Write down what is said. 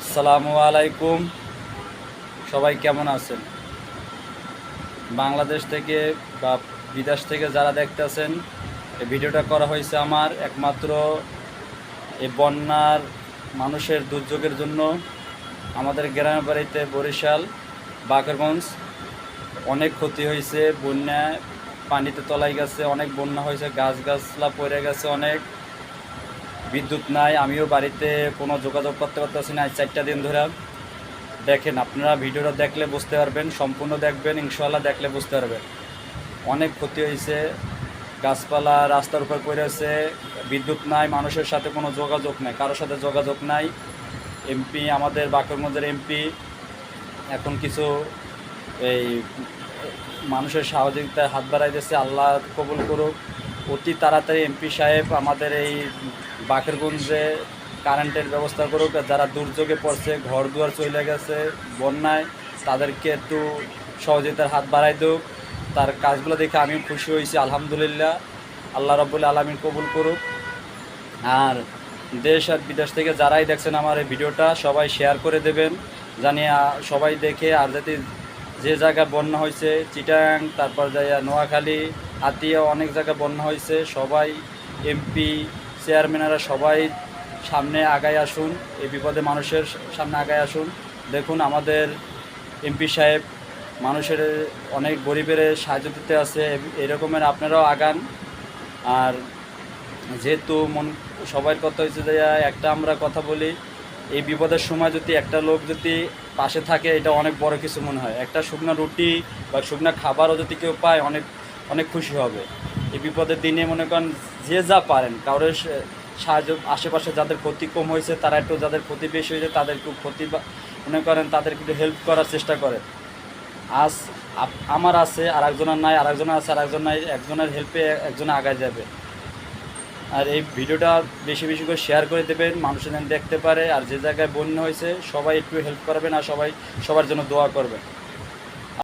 আসসালামু আলাইকুম। সবাই কেমন আছেন? বাংলাদেশ থেকে বা বিদেশ থেকে যারা দেখতেছেন, এই ভিডিওটা করা হয়েছে আমার একমাত্র এই বন্যার মানুষের দুর্যোগের জন্য। আমাদের গ্রামের বাড়িতে বরিশাল বাকেরগঞ্জ অনেক ক্ষতি হয়েছে, বন্যায় পানিতে তলাই গেছে, অনেক বন্যা হয়েছে, গাছগাছলা পড়ে গেছে অনেক। বিদ্যুৎ নাই, আমিও বাড়িতে কোনো যোগাযোগ করতে পারতেছি না 4টা দিন ধরে। দেখেন, আপনারা ভিডিওটা দেখলে বুঝতে পারবেন, সম্পূর্ণ দেখবেন, ইনশাল্লাহ দেখলে বুঝতে পারবেন। অনেক ক্ষতি হয়েছে, গাছপালা রাস্তার উপর পড়ে আছে, বিদ্যুৎ নাই, মানুষের সাথে কোনো যোগাযোগ নাই, কারোর সাথে যোগাযোগ নাই। এমপি, আমাদের বাকেরগঞ্জের এমপি এখন কিছু এই মানুষের সহযোগিতায় হাত বাড়াই দিয়েছে, আল্লাহ কবুল করুক। অতি তাড়াতাড়ি এমপি সাহেব আমাদের এই বাকেরগঞ্জে কারেন্টের ব্যবস্থা করুক। যারা দুর্যোগে পড়ছে, ঘর দুয়ার চলে গেছে বন্যায়, তাদেরকে একটু সহযোগিতার হাত বাড়াই দিক। তার কাজগুলো দেখে আমিও খুশি হয়েছি, আলহামদুলিল্লাহ। আল্লাহ রাব্বুল আলামিন কবুল করুক। আর দেশ আর বিদেশ থেকে যারাই দেখছেন আমার এই ভিডিওটা, সবাই শেয়ার করে দেবেন, জানিয়ে সবাই দেখে। আর যাতে যে জায়গায় বন্যা হয়েছে, চিটাং, তারপর যাইয়া নোয়াখালী, আতিয়া, অনেক জায়গায় বন্যা হয়েছে, সবাই এমপি চেয়ারম্যানেরা সবাই সামনে আগায় আসুন, এই বিপদে মানুষের সামনে আগায় আসুন। দেখুন আমাদের এমপি সাহেব মানুষের অনেক গরিবের সাহায্য দিতে আছে, এরকমের আপনারাও আগান। আর যেহেতু সবার কথা হয়েছে যে একটা আমরা কথা বলি, এই বিপদের সময় যদি একটা লোক যদি পাশে থাকে, এটা অনেক বড় কিছু মনে হয়। একটা শুকনো রুটি বা শুকনো খাবারও যদি কেউ পায়, অনেক অনেক খুশি হবে। এই বিপদের দিনে মনে করেন যে যা পারেন কারোর সাহায্য, আশেপাশে যাদের ক্ষতি কম হয়েছে তারা একটু, যাদের ক্ষতি বেশি হয়েছে তাদের একটু ক্ষতি মনে করেন, তাদেরকে একটু হেল্প করার চেষ্টা করেন। আজ আমার আছে, আর একজনের নাই, আর একজনের আছে, আর একজন নাই, একজনের হেল্পে একজনে আগায় যাবে। আর এই ভিডিওটা বেশি বেশি করে শেয়ার করে দেবেন, মানুষের যেন দেখতে পারে। আর যে জায়গায় বন্যা হয়েছে সবাই একটু হেল্প করবেন, আর সবাই সবার জন্য দোয়া করবেন।